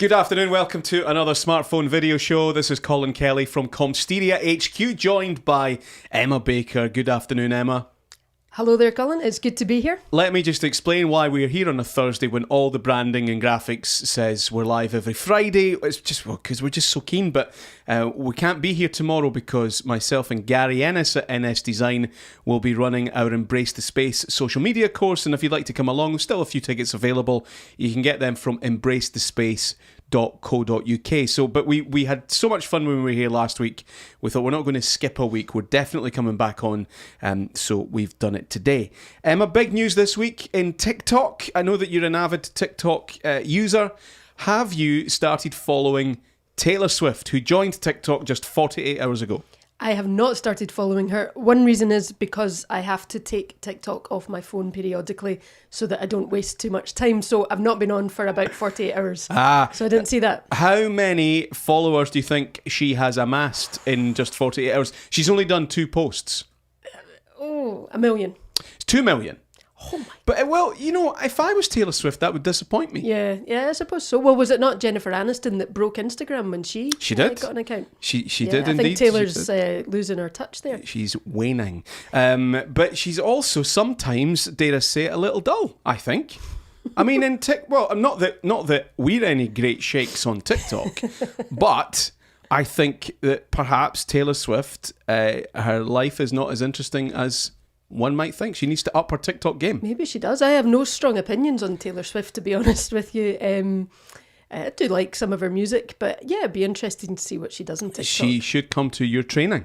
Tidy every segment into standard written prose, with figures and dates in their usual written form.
Good afternoon, welcome to another smartphone video show. This is Colin Kelly from Comsteria HQ, joined by Emma Baker. Good afternoon, Emma. Hello there, Colin. It's good to be here. Let me just explain why we're here on a Thursday when all the branding and graphics says we're live every Friday. It's just because we're just so keen, but we can't be here tomorrow because myself and Gary Ennis at NS Design will be running our Embrace the Space social media course, and if you'd like to come along, there's still a few tickets available. You can get them from embracethespace.co.uk. But we had so much fun when we were here last week. We thought we're not going to skip a week. We're definitely coming back on. So we've done it today. Emma, big news this week in TikTok. I know that you're an avid TikTok user. Have you started following Taylor Swift, who joined TikTok just 48 hours ago? I have not started following her. One reason is because I have to take TikTok off my phone periodically so that I don't waste too much time. So I've not been on for about 48 hours. So I didn't see that. How many followers do you think she has amassed in just 48 hours? She's only done 2 posts. 1 million. It's 2 million. Oh my. But, well, you know, if I was Taylor Swift, that would disappoint me. Yeah, I suppose so. Well, was it not Jennifer Aniston that broke Instagram when she did. got an account? She did indeed. I think Taylor's losing her touch there. She's waning. But she's also sometimes, dare I say it, a little dull, I think. I mean, not that we're any great shakes on TikTok, but I think that perhaps Taylor Swift, her life is not as interesting as one might think. She needs to up her TikTok game. Maybe she does. I have no strong opinions on Taylor Swift, to be honest with you. I do like some of her music, but yeah, it'd be interesting to see what she does on TikTok. She should come to your training.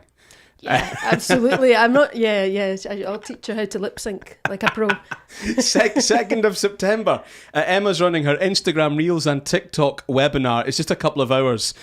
Yeah, absolutely. I'm not. Yeah. I'll teach her how to lip sync like a pro. 2nd of September. Emma's running her Instagram Reels and TikTok webinar. It's just a couple of hours.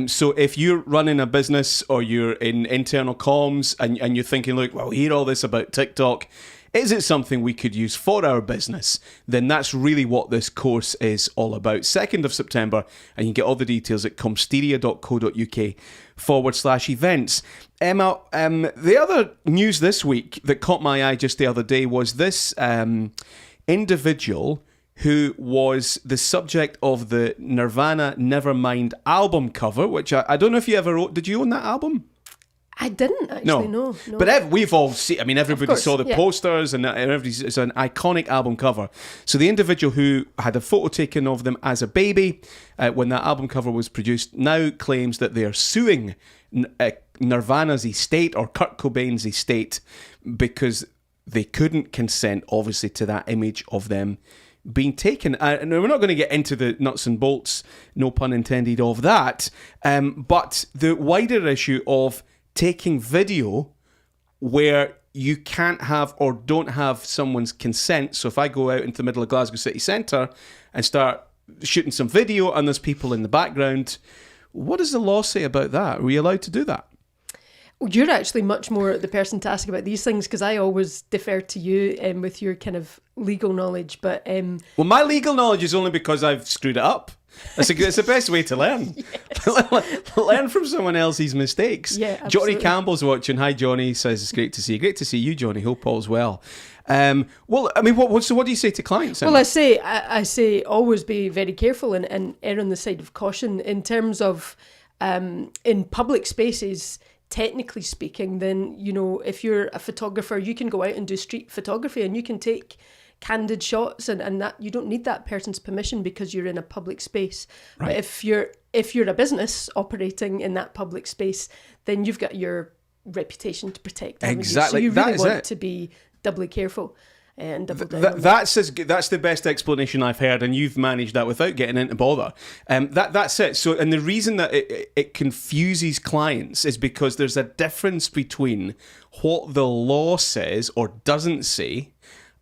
So if you're running a business or you're in internal comms and you're thinking, look, well, hear all this about TikTok. Is it something we could use for our business? Then that's really what this course is all about. 2nd of September, and you can get all the details at comsteria.co.uk/events. Emma, the other news this week that caught my eye just the other day was this individual who was the subject of the Nirvana Nevermind album cover, which I don't know if you ever wrote. Did you own that album? I didn't actually, no. But we've all seen, everybody saw the yeah. posters and it's an iconic album cover. So the individual who had a photo taken of them as a baby when that album cover was produced now claims that they are suing Nirvana's estate or Kurt Cobain's estate because they couldn't consent, obviously, to that image of them being taken. And we're not going to get into the nuts and bolts, no pun intended, of that. But the wider issue of taking video where you can't have or don't have someone's consent. So if I go out into the middle of Glasgow city centre and start shooting some video and there's people in the background, what does the law say about that? Are we allowed to do that? Well, you're actually much more the person to ask about these things because I always defer to you with your kind of legal knowledge. But well, my legal knowledge is only because I've screwed it up. It's the best way to learn. Yes. Learn from someone else's mistakes. Yeah, absolutely. Johnny Campbell's watching. Hi, Johnny. Says it's great to see you. Great to see you, Johnny. Hope all's well. Well, I mean, what do you say to clients? Well, I say always be very careful and err on the side of caution in terms of in public spaces. Technically speaking, then, you know, if you're a photographer, you can go out and do street photography and you can take candid shots and that you don't need that person's permission because you're in a public space. Right. But if you're a business operating in that public space, then you've got your reputation to protect. Exactly. So you really want to be doubly careful. And that's the best explanation I've heard, and you've managed that without getting into bother. That's it. So, and the reason that it confuses clients is because there's a difference between what the law says or doesn't say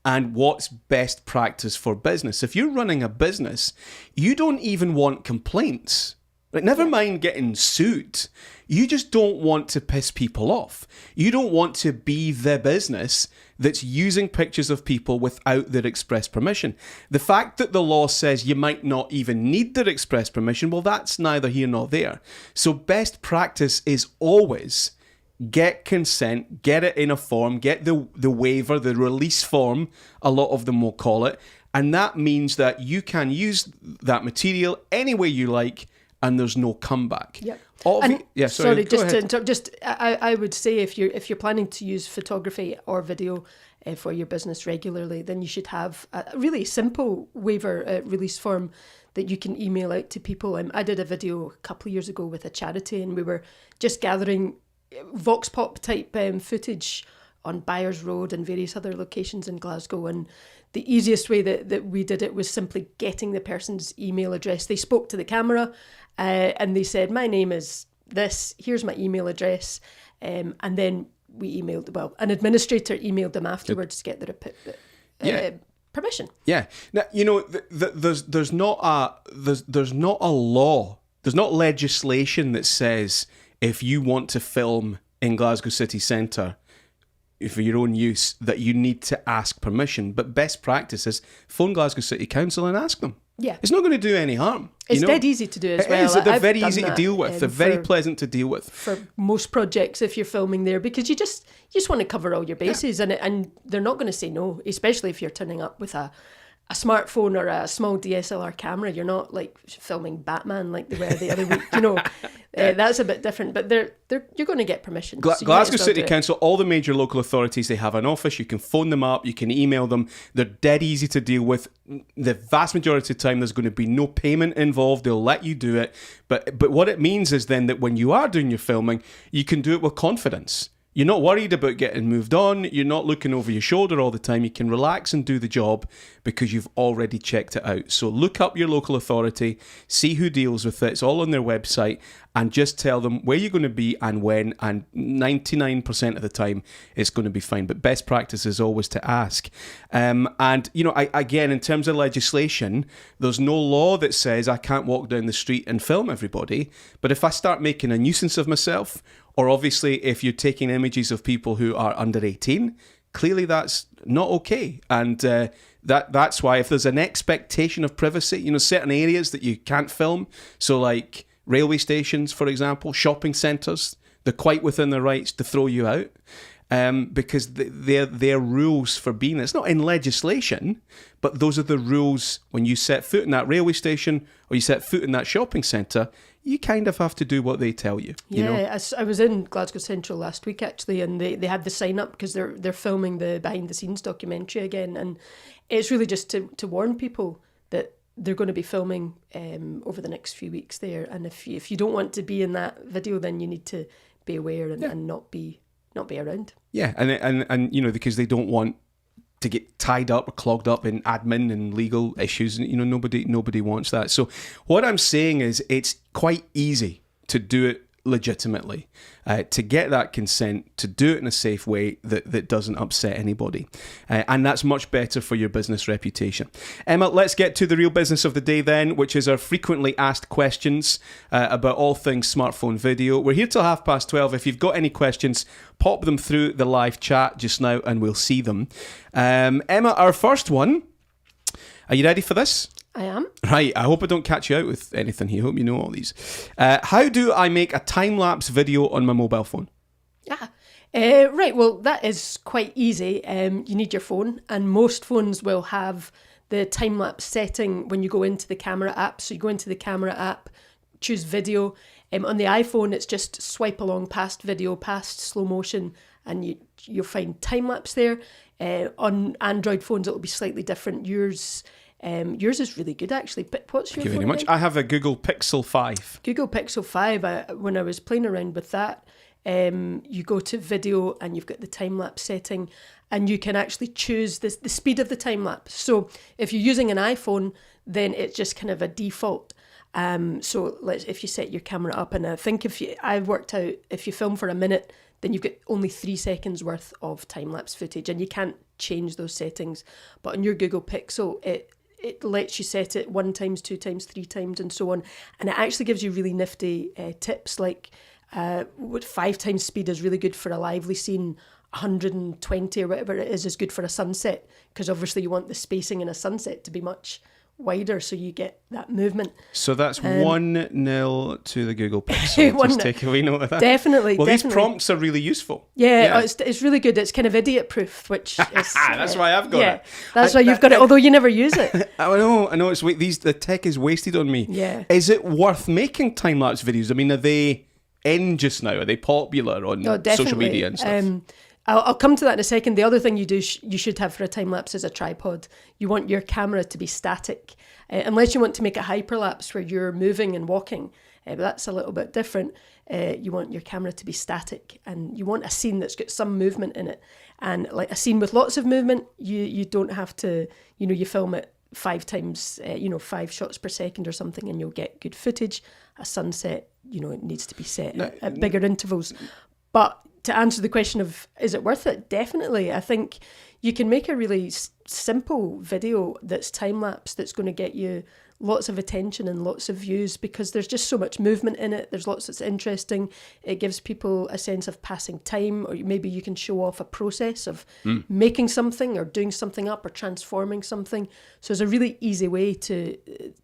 and what's best practice for business. If you're running a business, you don't even want complaints. Like, never mind getting sued. You just don't want to piss people off. You don't want to be the business that's using pictures of people without their express permission. The fact that the law says you might not even need their express permission, well, that's neither here nor there. So best practice is always get consent, get it in a form, get the waiver, the release form, a lot of them will call it, And that means that you can use that material any way you like, and there's no comeback. Yep. Sorry, just to interrupt. I would say if you're planning to use photography or video for your business regularly, then you should have a really simple waiver release form that you can email out to people. I did a video a couple of years ago with a charity, and we were just gathering vox pop type footage on Byres Road and various other locations in Glasgow. And the easiest way that we did it was simply getting the person's email address. They spoke to the camera and they said, my name is this, here's my email address. And then we an administrator emailed them afterwards to get their permission. Yeah. Now, there's not a law, there's not legislation that says if you want to film in Glasgow city centre for your own use that you need to ask permission. But best practice is phone Glasgow City Council and ask them. Yeah. It's not going to do any harm. It's dead easy to do as well. It is. They're very easy to deal with. They're very pleasant to deal with. For most projects, if you're filming there, because you just want to cover all your bases, and they're not going to say no, especially if you're turning up with a smartphone or a small DSLR camera. You're not like filming Batman like they were the other week. That's a bit different, but you're going to get permission. So Glasgow City Council, all the major local authorities, they have an office. You can phone them up, you can email them. They're dead easy to deal with. The vast majority of the time, there's going to be no payment involved. They'll let you do it. But what it means is then that when you are doing your filming, you can do it with confidence. You're not worried about getting moved on. You're not looking over your shoulder all the time. You can relax and do the job because you've already checked it out. So look up your local authority, see who deals with it. It's all on their website, and just tell them where you're going to be and when, and 99% of the time it's going to be fine. But best practice is always to ask. Again, in terms of legislation, there's no law that says I can't walk down the street and film everybody. But if I start making a nuisance of myself, or obviously if you're taking images of people who are under 18, clearly that's not okay. And that's why if there's an expectation of privacy, certain areas that you can't film, so like railway stations, for example, shopping centres, they're quite within their rights to throw you out because they're rules for being there. It's not in legislation, but those are the rules when you set foot in that railway station or you set foot in that shopping centre. You kind of have to do what they tell you. I was in Glasgow Central last week actually, and they had the sign up because they're filming the behind the scenes documentary again, and it's really just to warn people that they're going to be filming over the next few weeks there, and if you don't want to be in that video, then you need to be aware and not be around. Yeah, and because they don't want to get tied up or clogged up in admin and legal issues. Nobody wants that. So what I'm saying is it's quite easy to do it legitimately, to get that consent, to do it in a safe way that doesn't upset anybody. And that's much better for your business reputation. Emma, let's get to the real business of the day then, which is our frequently asked questions about all things smartphone video. We're here till 12:30. If you've got any questions, pop them through the live chat just now and we'll see them. Emma, our first one. Are you ready for this? I am. Right, I hope I don't catch you out with anything here. I hope you know all these. How do I make a time-lapse video on my mobile phone? Right, well, that is quite easy. You need your phone, and most phones will have the time-lapse setting when you go into the camera app. So you go into the camera app, choose video. On the iPhone, it's just swipe along past video, past slow motion, and you'll find time-lapse there. On Android phones, it'll be slightly different. Yours is really good, actually. But what's your phone? Thank you very much. I have a Google Pixel 5. Google Pixel 5, when I was playing around with that, you go to video and you've got the time-lapse setting, and you can actually choose the speed of the time-lapse. So if you're using an iPhone, then it's just kind of a default. So if you set your camera up, and I think I've worked out if you film for a minute, then you've got only 3 seconds worth of time-lapse footage, and you can't change those settings. But on your Google Pixel, it lets you set it 1 times, 2 times, 3 times, and so on. And it actually gives you really nifty tips, like 5 times speed is really good for a lively scene. 120 or whatever it is good for a sunset, because obviously you want the spacing in a sunset to be much wider so you get that movement. So that's 1-0 to the Google Pixel. Just take a wee note of that. Definitely. Well, these prompts are really useful. Yeah. It's really good. It's kind of idiot proof, which is... That's why I've got it. That's why you've got it, although you never use it. I know. The tech is wasted on me. Yeah. Is it worth making time-lapse videos? I mean, are they in just now? Are they popular on social media and stuff? I'll come to that in a second. The other thing you should have for a time-lapse is a tripod. You want your camera to be static, unless you want to make a hyperlapse where you're moving and walking, but that's a little bit different. You want your camera to be static, and you want a scene that's got some movement in it. And like a scene with lots of movement, you don't have to, you film it 5 times, 5 shots per second or something, and you'll get good footage. A sunset, it needs to be set at bigger intervals. But to answer the question of, is it worth it? Definitely. I think you can make a really simple video that's time-lapse that's going to get you lots of attention and lots of views because there's just so much movement in it. There's lots that's interesting. It gives people a sense of passing time, or maybe you can show off a process of making something or doing something up or transforming something. So it's a really easy way to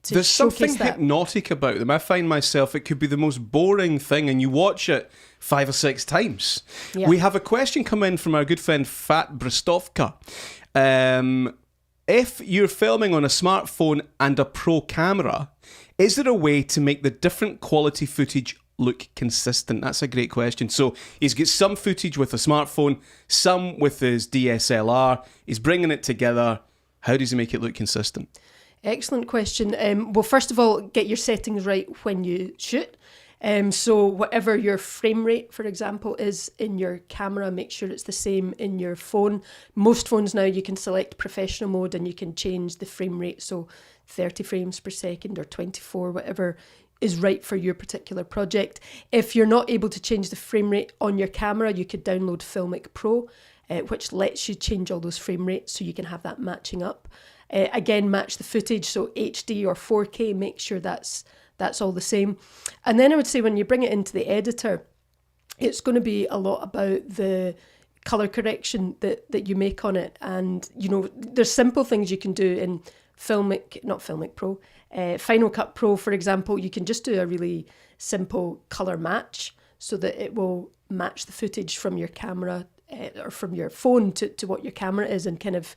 There's something that. hypnotic about them. I find myself, it could be the most boring thing and you watch it 5 or 6 times. Yeah. We have a question come in from our good friend Fat Bristovka. If you're filming on a smartphone and a pro camera, is there a way to make the different quality footage look consistent? That's a great question. So he's got some footage with a smartphone, some with his DSLR. He's bringing it together. How does he make it look consistent? Excellent question. Well, first of all, get your settings right when you shoot. So whatever your frame rate, for example, is in your camera, make sure it's the same in your phone. Most phones now you can select professional mode and you can change the frame rate. So 30 frames per second or 24, whatever is right for your particular project. If you're not able to change the frame rate on your camera, you could download Filmic Pro, which lets you change all those frame rates so you can have that matching up. Again, match the footage. So HD or 4K, make sure that's all the same. And then I would say when you bring it into the editor, it's going to be a lot about the color correction that you make on it. And, there's simple things you can do in Final Cut Pro, for example. You can just do a really simple color match so that it will match the footage from your camera or from your phone to what your camera is and kind of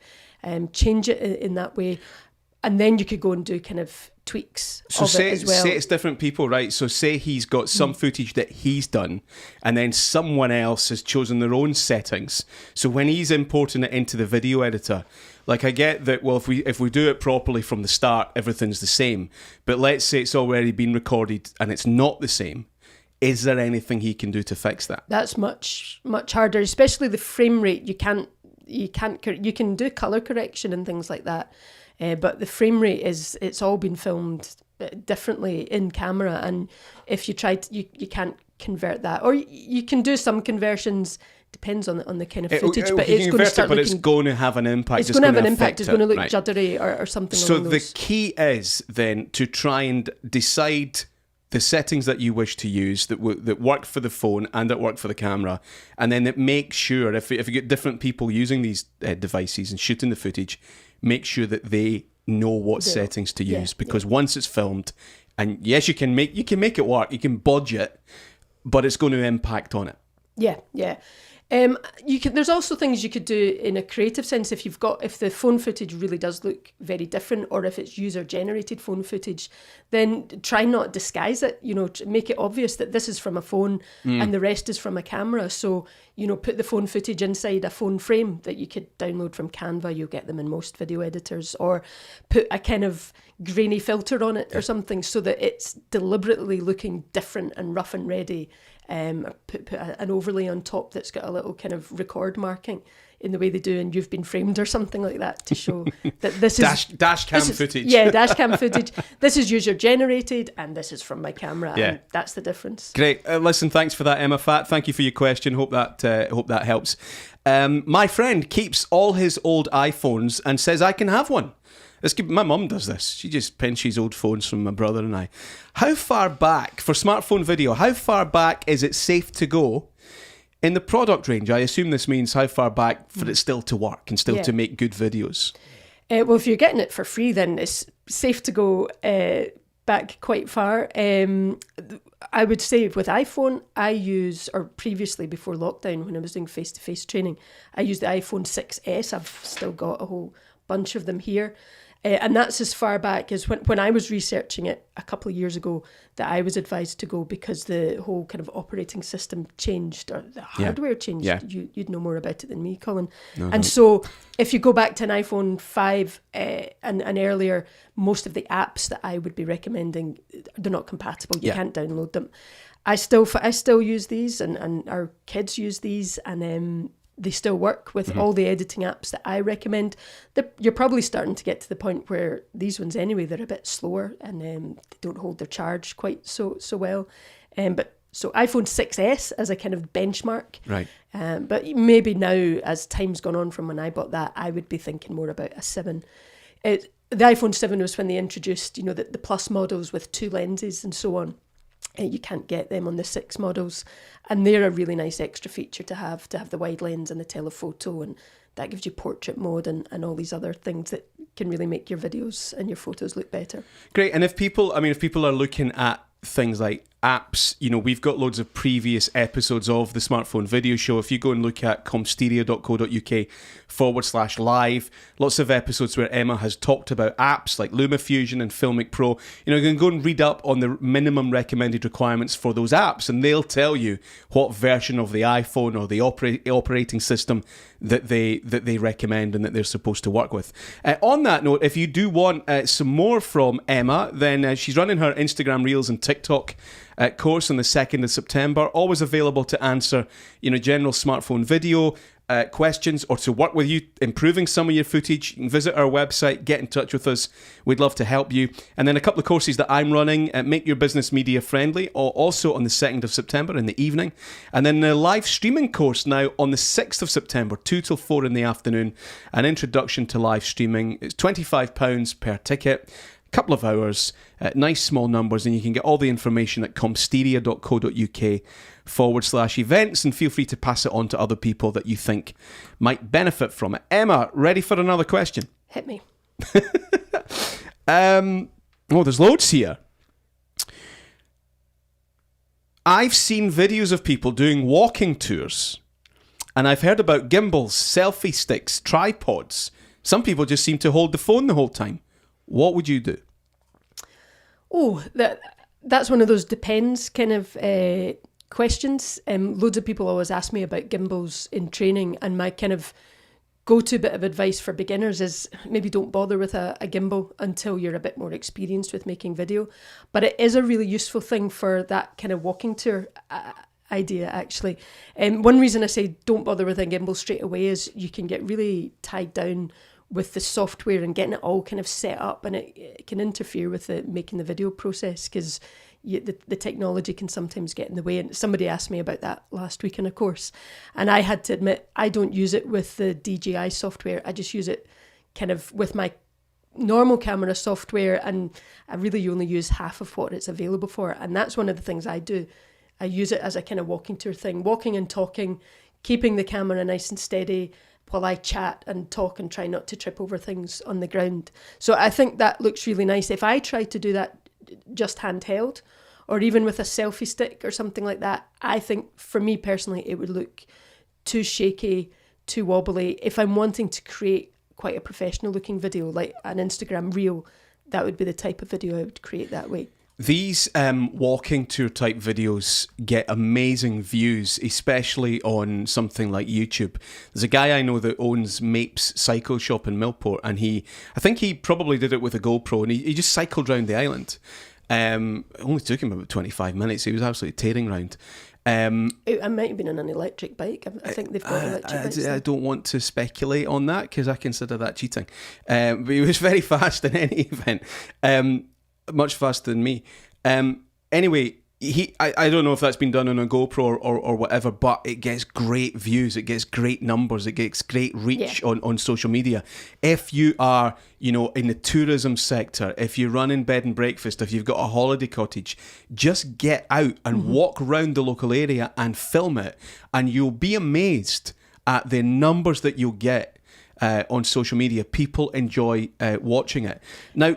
change it in that way. And then you could go and do kind of tweaks of it as well. Say it's different people, right? So say he's got some footage that he's done and then someone else has chosen their own settings. So when he's importing it into the video editor, like I get that, well, if we do it properly from the start, everything's the same. But let's say it's already been recorded and it's not the same. Is there anything he can do to fix that? That's much, much harder, especially the frame rate. You can do color correction and things like that. But the frame rate it's all been filmed differently in camera, and if you try to, you can't convert that, or you can do some conversions. Depends on the kind of footage, but it's going to start looking. It's going to have an impact. It's going to have an impact. It's going to look juddery or something. So the key is then to try and decide the settings that you wish to use that work for the phone and that work for the camera, and then it makes sure if you get different people using these devices and shooting the footage, make sure that they know what settings to use, because once it's filmed, and yes, you can make it work, you can budge it, but it's going to impact on it. Yeah. There's also things you could do in a creative sense if the phone footage really does look very different, or if it's user generated phone footage, then try not disguise it. Make it obvious that this is from a phone and the rest is from a camera. So put the phone footage inside a phone frame that you could download from Canva. You'll get them in most video editors, or put a kind of grainy filter on it or something so that it's deliberately looking different and rough and ready. Put an overlay on top that's got a little kind of record marking in the way they do in You've Been Framed or something like that to show that this is dash cam footage. Yeah, dash cam footage. This is user generated and this is from my camera. Yeah. And that's the difference. Great. Listen, thanks for that, Emma Fat. Thank you for your question. Hope that helps. My friend keeps all his old iPhones and says I can have one. My mum does this. She just pinches old phones from my brother and I. How far back, for smartphone video, how far back is it safe to go in the product range? I assume this means how far back for it still to work and still to make good videos. Well, if you're getting it for free, then it's safe to go back quite far. I would say with iPhone, I use, or previously before lockdown when I was doing face-to-face training, I used the iPhone 6S. I've still got a whole bunch of them here. And that's as far back as when I was researching it a couple of years ago that I was advised to go because the whole kind of operating system changed, or the hardware changed. Yeah. You'd know more about it than me, Colin. No, and so if you go back to an iPhone 5 and earlier, most of the apps that I would be recommending, they're not compatible. You can't download them. I still use these, and our kids use these, and they still work with all the editing apps that I recommend. You're probably starting to get to the point where these ones anyway, they're a bit slower and they don't hold their charge quite so well. But so iPhone 6S as a kind of benchmark. Right. But maybe now, as time's gone on from when I bought that, I would be thinking more about a 7. The iPhone 7 was when they introduced, the plus models with 2 lenses and so on. You can't get them on the 6 models, and they're a really nice extra feature to have the wide lens and the telephoto, and that gives you portrait mode and all these other things that can really make your videos and your photos look better. Great. And if people are looking at things like apps, we've got loads of previous episodes of the Smartphone Video Show. If you go and look at comsteria.co.uk/live, lots of episodes where Emma has talked about apps like LumaFusion and Filmic Pro. You can go and read up on the minimum recommended requirements for those apps, and they'll tell you what version of the iPhone or the operating system that they recommend and that they're supposed to work with. On that note, if you do want some more from Emma, then she's running her Instagram Reels and TikTok course on the 2nd of September, always available to answer general smartphone video questions or to work with you improving some of your footage. You can visit our website, get in touch with us, we'd love to help you. And then a couple of courses that I'm running, Make Your Business Media Friendly, also on the 2nd of September in the evening, and then the live streaming course now on the 6th of September, 2 till 4 in the afternoon, an introduction to live streaming. It's £25 per ticket, couple of hours, nice small numbers, and you can get all the information at comsteria.co.uk/events, and feel free to pass it on to other people that you think might benefit from it. Emma, ready for another question? Hit me. There's loads here. I've seen videos of people doing walking tours, and I've heard about gimbals, selfie sticks, tripods. Some people just seem to hold the phone the whole time. What would you do? Oh, that's one of those depends kind of questions. Loads of people always ask me about gimbals in training, and my kind of go-to bit of advice for beginners is maybe don't bother with a gimbal until you're a bit more experienced with making video. But it is a really useful thing for that kind of walking tour idea, actually. One reason I say don't bother with a gimbal straight away is you can get really tied down with the software and getting it all kind of set up, and it can interfere with making the video process because the technology can sometimes get in the way. And somebody asked me about that last week in a course, and I had to admit I don't use it with the DJI software. I just use it kind of with my normal camera software, and I really only use half of what it's available for. And that's one of the things I do. I use it as a kind of walking tour thing, walking and talking, keeping the camera nice and steady while I chat and talk and try not to trip over things on the ground. So I think that looks really nice. If I tried to do that just handheld, or even with a selfie stick or something like that, I think for me personally, it would look too shaky, too wobbly. If I'm wanting to create quite a professional looking video, like an Instagram reel, that would be the type of video I would create that way. These walking tour type videos get amazing views, especially on something like YouTube. There's a guy I know that owns Mapes Cycle Shop in Millport, and I think he probably did it with a GoPro, and he just cycled around the island. It only took him about 25 minutes. He was absolutely tearing around. It might have been on an electric bike. I think they've got electric bikes. I don't want to speculate on that because I consider that cheating. But he was very fast in any event. Much faster than me. Anyway, I don't know if that's been done on a GoPro or whatever, but it gets great views, it gets great numbers, it gets great reach on social media. If you are, in the tourism sector, if you run in bed and breakfast, if you've got a holiday cottage, just get out and walk around the local area and film it, and you'll be amazed at the numbers that you'll get. on social media. People enjoy watching it. Now,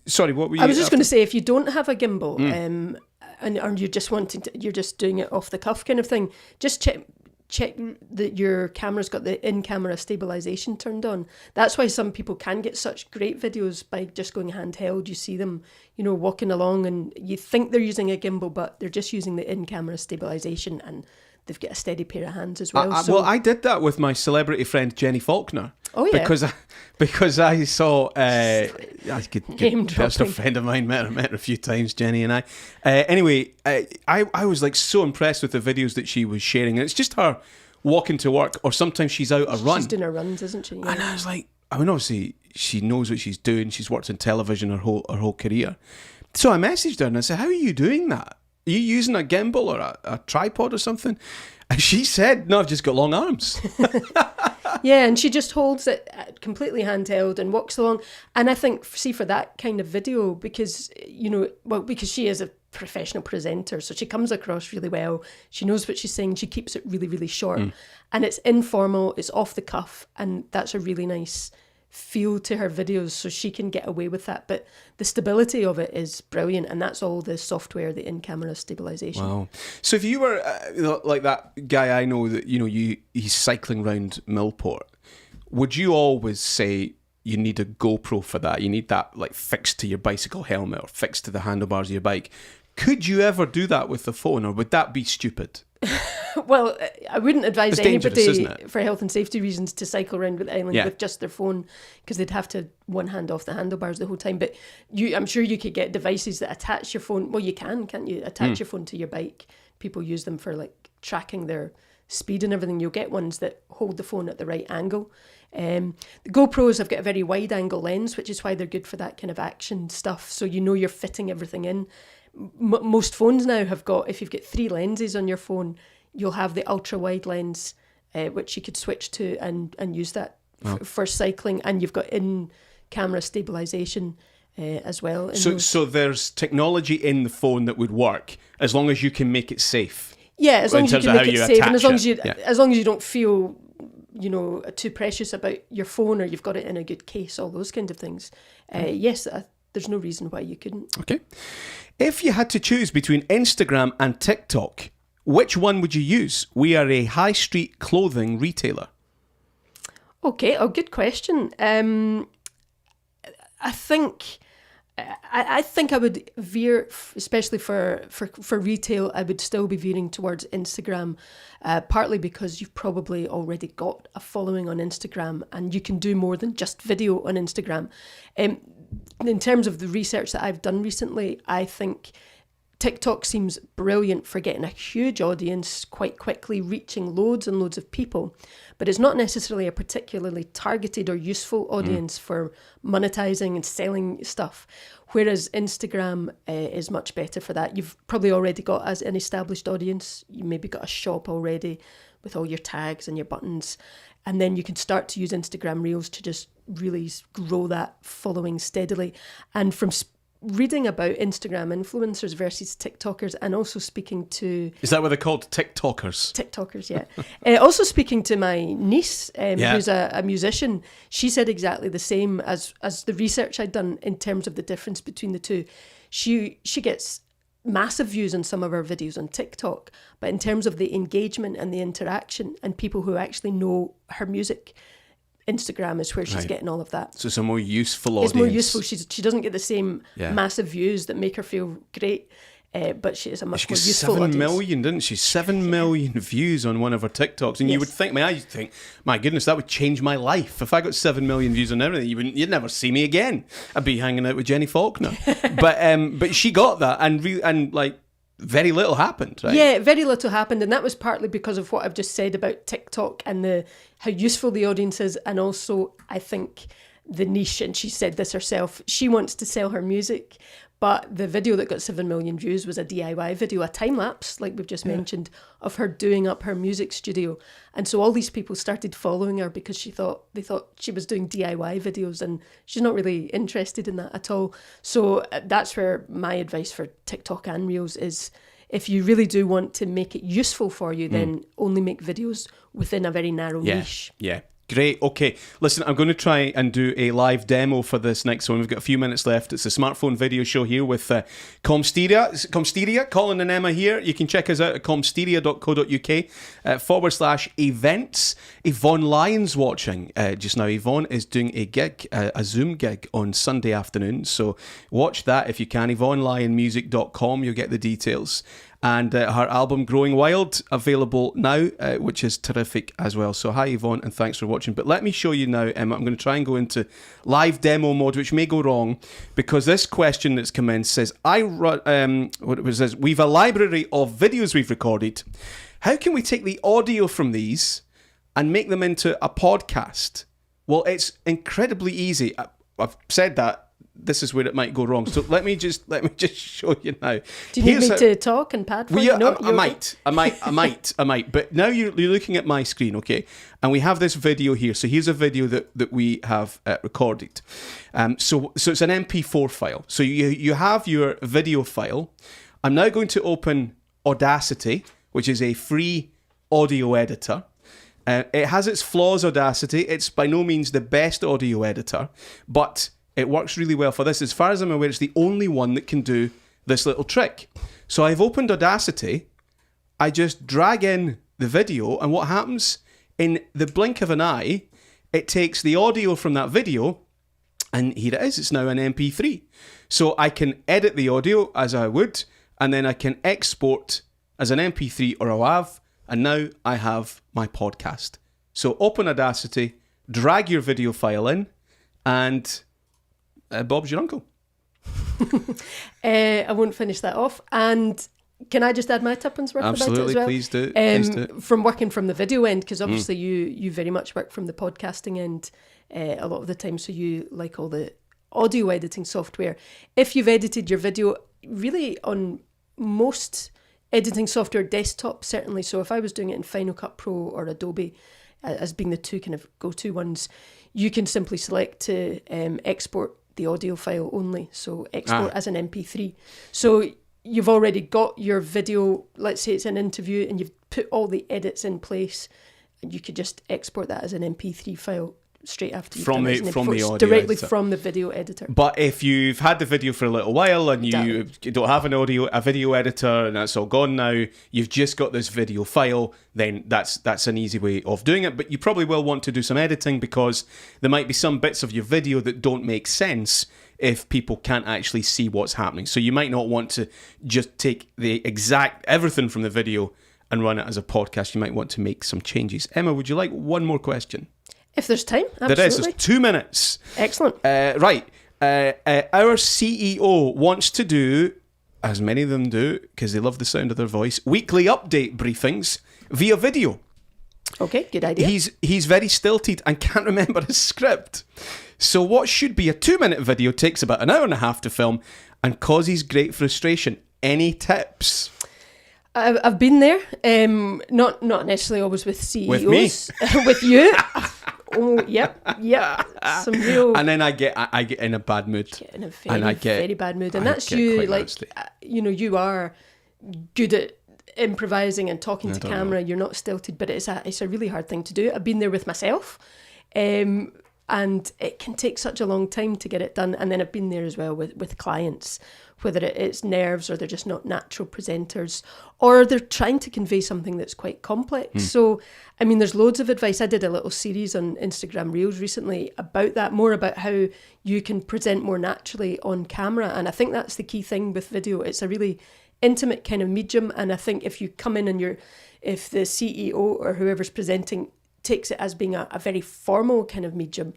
sorry, what were you? I was just going to say, if you don't have a gimbal, and you're just doing it off the cuff kind of thing, just check that your camera's got the in-camera stabilization turned on. That's why some people can get such great videos by just going handheld. You see them, walking along, and you think they're using a gimbal, but they're just using the in-camera stabilization, and they've got a steady pair of hands as well. Well, I did that with my celebrity friend Jenny Faulkner. Oh yeah, because I saw a Name personal friend of mine, met her a few times, Jenny and I. Anyway, I was like so impressed with the videos that she was sharing, and it's just her walking to work, or sometimes she's out a run. She's doing her runs, isn't she? Yeah. And I was like, obviously she knows what she's doing. She's worked in television her whole career. So I messaged her and I said, "How are you doing that? Are you using a gimbal or a tripod or something?" And she said, "No, I've just got long arms." Yeah, and she just holds it completely handheld and walks along. And I think, for that kind of video, because, because she is a professional presenter, so she comes across really well. She knows what she's saying. She keeps it really, really short. And it's informal, it's off the cuff, and that's a really nice feel to her videos, so she can get away with that. But the stability of it is brilliant, and that's all the software, the in-camera stabilization. Wow. So if you were like that guy I know that he's cycling around Millport, would you always say you need a GoPro for that? You need that like fixed to your bicycle helmet or fixed to the handlebars of your bike? Could you ever do that with the phone, or would that be stupid? Well, I wouldn't advise dangerous, anybody for health and safety reasons to cycle around with the island with just their phone, because they'd have to one hand off the handlebars the whole time. But I'm sure you could get devices that attach your phone. Well, you can't you? Attach your phone to your bike. People use them for like tracking their speed and everything. You'll get ones that hold the phone at the right angle. The GoPros have got a very wide angle lens, which is why they're good for that kind of action stuff. So you're fitting everything in. Most phones now have got, if you've got 3 lenses on your phone, you'll have the ultra wide lens, which you could switch to and use that for cycling, and you've got in camera stabilization as well. So there's technology in the phone that would work as long as you can make it safe. Yeah, as long as you can make it safe, and as long as you don't feel too precious about your phone, or you've got it in a good case, all those kind of things. Yes, there's no reason why you couldn't. Okay. If you had to choose between Instagram and TikTok, which one would you use? We are a high street clothing retailer. Okay, good question. I think I would veer, especially for retail, I would still be veering towards Instagram, partly because you've probably already got a following on Instagram, and you can do more than just video on Instagram. In terms of the research that I've done recently, I think TikTok seems brilliant for getting a huge audience quite quickly, reaching loads and loads of people, but it's not necessarily a particularly targeted or useful audience for monetizing and selling stuff, whereas Instagram is much better for that. You've probably already got as an established audience. You maybe got a shop already with all your tags and your buttons, and then you can start to use Instagram Reels to just really grow that following steadily. And from reading about Instagram influencers versus TikTokers, and also speaking to... Is that what they're called? TikTokers? TikTokers, yeah. Also speaking to my niece, who's a musician, she said exactly the same as the research I'd done in terms of the difference between the two. She gets massive views on some of her videos on TikTok, but in terms of the engagement and the interaction and people who actually know her music, Instagram is where she's getting all of that. So it's a more useful audience. It's more useful. She doesn't get the same massive views that make her feel great, but she is a much more useful audience. 7 million, didn't she? 7 million views on one of her TikToks. And you would think, I used to think, my goodness, that would change my life. If I got 7 million views on everything, you'd never see me again. I'd be hanging out with Jenny Faulkner. But she got that, and very little happened, right? Yeah, very little happened, and that was partly because of what I've just said about TikTok and how useful the audience is, and also I think the niche, and she said this herself, she wants to sell her music, but the video that got 7 million views was a DIY video, a time-lapse, like we've just mentioned, of her doing up her music studio. And so all these people started following her because they thought she was doing DIY videos, and she's not really interested in that at all. So that's where my advice for TikTok and Reels is, if you really do want to make it useful for you, then only make videos within a very narrow niche. Yeah. Great. Okay. Listen, I'm going to try and do a live demo for this next one. We've got a few minutes left. It's a smartphone video show here with Comsteria. Colin and Emma here. You can check us out at comsteria.co.uk /events. Yvonne Lyon's watching just now. Yvonne is doing a gig, a Zoom gig on Sunday afternoon. So watch that if you can. YvonneLyonmusic.com. You'll get the details. And her album Growing Wild, available now, which is terrific as well. So hi Yvonne, and thanks for watching. But let me show you now, Emma. I'm going to try and go into live demo mode, which may go wrong, because this question that's come in says, we've a library of videos we've recorded. How can we take the audio from these and make them into a podcast? Well, it's incredibly easy. I've said that. This is where it might go wrong. So let me just show you now. Do you need me to talk and pad for you? No, I might. But now you're looking at my screen, okay? And we have this video here. So here's a video that we have recorded. So it's an MP4 file. So you have your video file. I'm now going to open Audacity, which is a free audio editor. It has its flaws, Audacity. It's by no means the best audio editor, but it works really well for this. As far as I'm aware, it's the only one that can do this little trick. So I've opened Audacity, I just drag in the video, and what happens in the blink of an eye, it takes the audio from that video, and here it is, it's now an MP3. So I can edit the audio as I would, and then I can export as an MP3 or a WAV, and now I have my podcast. So open Audacity, drag your video file in, and Bob's your uncle. I won't finish that off. And can I just add my tuppence worth about it as well? Please do. From working from the video end, because obviously you very much work from the podcasting end a lot of the time, so you like all the audio editing software. If you've edited your video, really on most editing software, desktop certainly, so if I was doing it in Final Cut Pro or Adobe as being the two kind of go-to ones, you can simply select to export the audio file only, so export as an MP3. So you've already got your video, let's say it's an interview, and you've put all the edits in place, and you could just export that as an MP3 file straight after from the audio directly editor. From the video editor. But if you've had the video for a little while and you don't have a video editor, and that's all gone now, you've just got this video file, then that's an easy way of doing it. But you probably will want to do some editing, because there might be some bits of your video that don't make sense if people can't actually see what's happening. So you might not want to just take the exact everything from the video and run it as a podcast. You might want to make some changes. Emma, would you like one more question? If there's time, absolutely. There is. There's 2 minutes. Excellent. Right. Our CEO wants to do, as many of them do, because they love the sound of their voice, weekly update briefings via video. Okay, good idea. He's very stilted and can't remember his script. So what should be a 2-minute video takes about an hour and a half to film and causes great frustration. Any tips? I've been there. Not necessarily always with CEOs. With me? With you. Oh, yep. Some real. And then I get in a bad mood. Get in a very bad mood, and that's you. Like you are good at improvising and talking to camera. You're not stilted, but it's a really hard thing to do. I've been there with myself, and it can take such a long time to get it done. And then I've been there as well with clients, whether it's nerves or they're just not natural presenters, or they're trying to convey something that's quite complex. So, I mean, there's loads of advice. I did a little series on Instagram Reels recently about that, more about how you can present more naturally on camera. And I think that's the key thing with video. It's a really intimate kind of medium. And I think if you come in and if the CEO or whoever's presenting takes it as being a very formal kind of medium,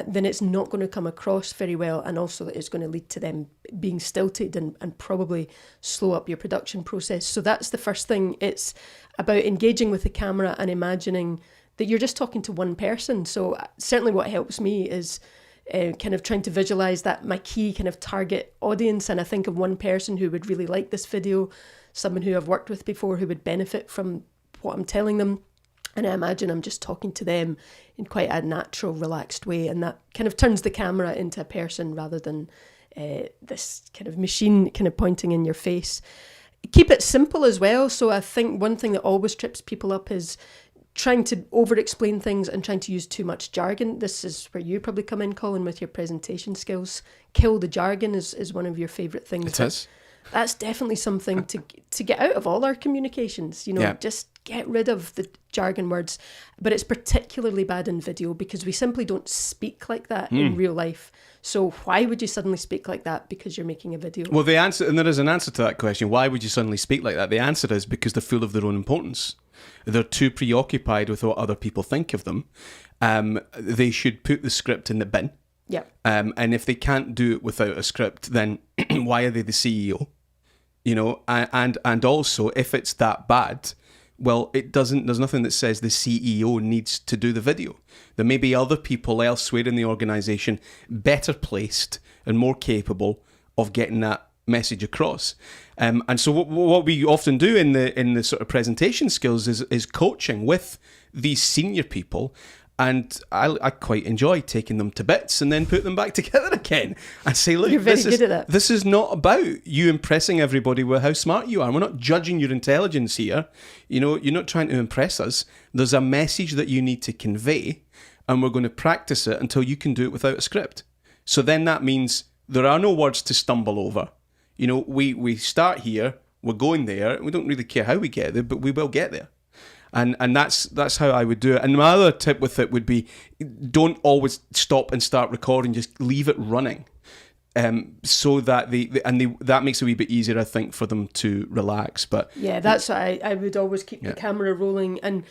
then it's not going to come across very well, and also it's going to lead to them being stilted and probably slow up your production process. So that's the first thing. It's about engaging with the camera and imagining that you're just talking to one person. So certainly what helps me is kind of trying to visualize that my key kind of target audience, and I think of one person who would really like this video, someone who I've worked with before who would benefit from what I'm telling them. And I imagine I'm just talking to them in quite a natural, relaxed way. And that kind of turns the camera into a person rather than this kind of machine kind of pointing in your face. Keep it simple as well. So I think one thing that always trips people up is trying to over-explain things and trying to use too much jargon. This is where you probably come in, Colin, with your presentation skills. Kill the jargon is one of your favourite things. It is. That's definitely something to get out of all our communications. Just get rid of the jargon words. But it's particularly bad in video because we simply don't speak like that in real life. So why would you suddenly speak like that because you're making a video? Well, the answer, and there is an answer to that question. Why would you suddenly speak like that? The answer is because they're full of their own importance. They're too preoccupied with what other people think of them. They should put the script in the bin. Yeah. And if they can't do it without a script, then why are they the CEO? And also, if it's that bad, well, there's nothing that says the CEO needs to do the video. There may be other people elsewhere in the organisation better placed and more capable of getting that message across. And so what we often do in the sort of presentation skills is coaching with these senior people. And I quite enjoy taking them to bits and then put them back together again and say, look, you're very good at that. This is not about you impressing everybody with how smart you are. We're not judging your intelligence here. You're not trying to impress us. There's a message that you need to convey, and we're going to practice it until you can do it without a script. So then that means there are no words to stumble over. We start here, we're going there, and we don't really care how we get there, but we will get there. And that's how I would do it. And my other tip with it would be, don't always stop and start recording. Just leave it running, so that that makes it a wee bit easier, I think, for them to relax. But yeah, that's what I would always keep the camera rolling. And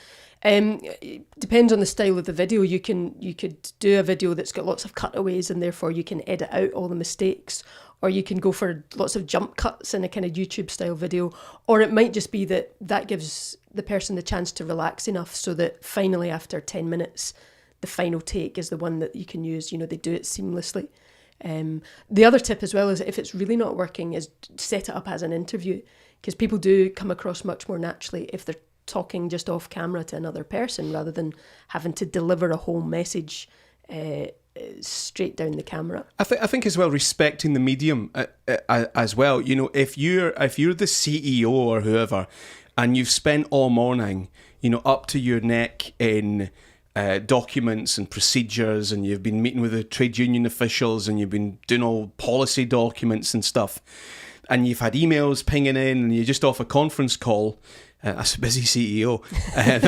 it depends on the style of the video. You could do a video that's got lots of cutaways, and therefore you can edit out all the mistakes. Or you can go for lots of jump cuts in a kind of YouTube style video. Or it might just be that gives the person the chance to relax enough so that finally after 10 minutes, the final take is the one that you can use. They do it seamlessly. The other tip as well is if it's really not working is set it up as an interview, because people do come across much more naturally if they're talking just off camera to another person rather than having to deliver a whole message straight down the camera. I think as well, respecting the medium as well. If you're the CEO or whoever, and you've spent all morning, up to your neck in documents and procedures, and you've been meeting with the trade union officials, and you've been doing all policy documents and stuff, and you've had emails pinging in, and you're just off a conference call. That's a busy CEO.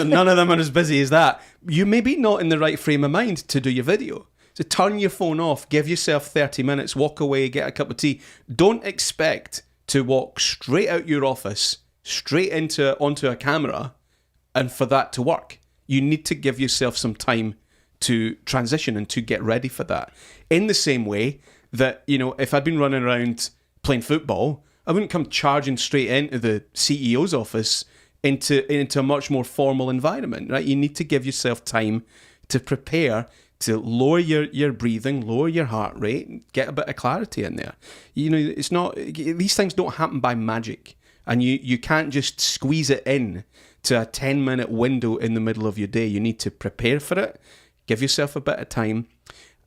None of them are as busy as that. You may be not in the right frame of mind to do your video. So turn your phone off, give yourself 30 minutes, walk away, get a cup of tea. Don't expect to walk straight out your office, straight onto a camera, and for that to work. You need to give yourself some time to transition and to get ready for that. In the same way that, if I'd been running around playing football, I wouldn't come charging straight into the CEO's office into a much more formal environment, right? You need to give yourself time to prepare, to lower your breathing, lower your heart rate, get a bit of clarity in there. It's not, these things don't happen by magic, and you can't just squeeze it in to a 10-minute window in the middle of your day. You need to prepare for it, give yourself a bit of time.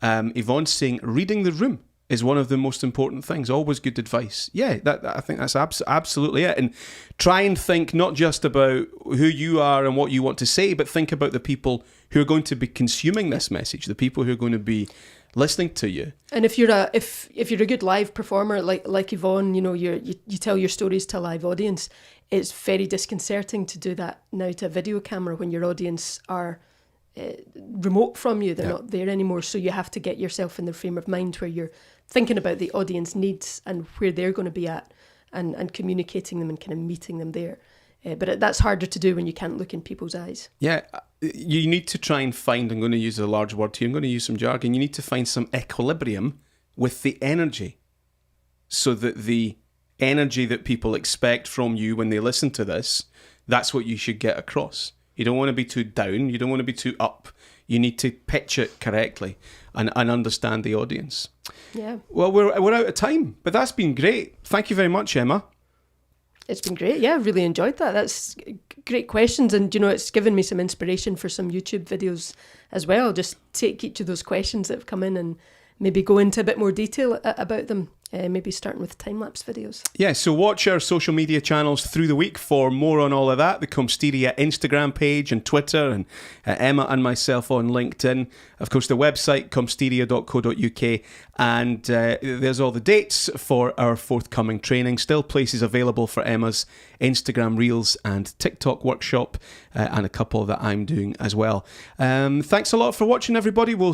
Yvonne's saying reading the room is one of the most important things. Always good advice. Yeah, I think that's absolutely it. And try and think not just about who you are and what you want to say, but think about the people who are going to be consuming this message, the people who are going to be listening to you. And if you're a good live performer like Yvonne, you tell your stories to a live audience. It's very disconcerting to do that now to a video camera when your audience are remote from you. They're not there anymore. So you have to get yourself in the frame of mind where you're thinking about the audience needs and where they're going to be at, and communicating them and kind of meeting them there. But that's harder to do when you can't look in people's eyes. Yeah, you need to try and find, I'm going to use a large word here, I'm going to use some jargon, you need to find some equilibrium with the energy, so that the energy that people expect from you when they listen to this, that's what you should get across. You don't want to be too down, you don't want to be too up. You need to pitch it correctly and understand the audience. Yeah. Well, we're out of time, but that's been great. Thank you very much, Emma. It's been great. Yeah, I really enjoyed that. That's great questions. And, it's given me some inspiration for some YouTube videos as well. Just take each of those questions that have come in and maybe go into a bit more detail about them. maybe starting with time-lapse videos. Yeah, so watch our social media channels through the week for more on all of that. The Comsteria Instagram page and Twitter, and Emma and myself on LinkedIn. Of course, the website, comsteria.co.uk. And there's all the dates for our forthcoming training. Still places available for Emma's Instagram Reels and TikTok workshop, and a couple that I'm doing as well. Thanks a lot for watching, everybody. We'll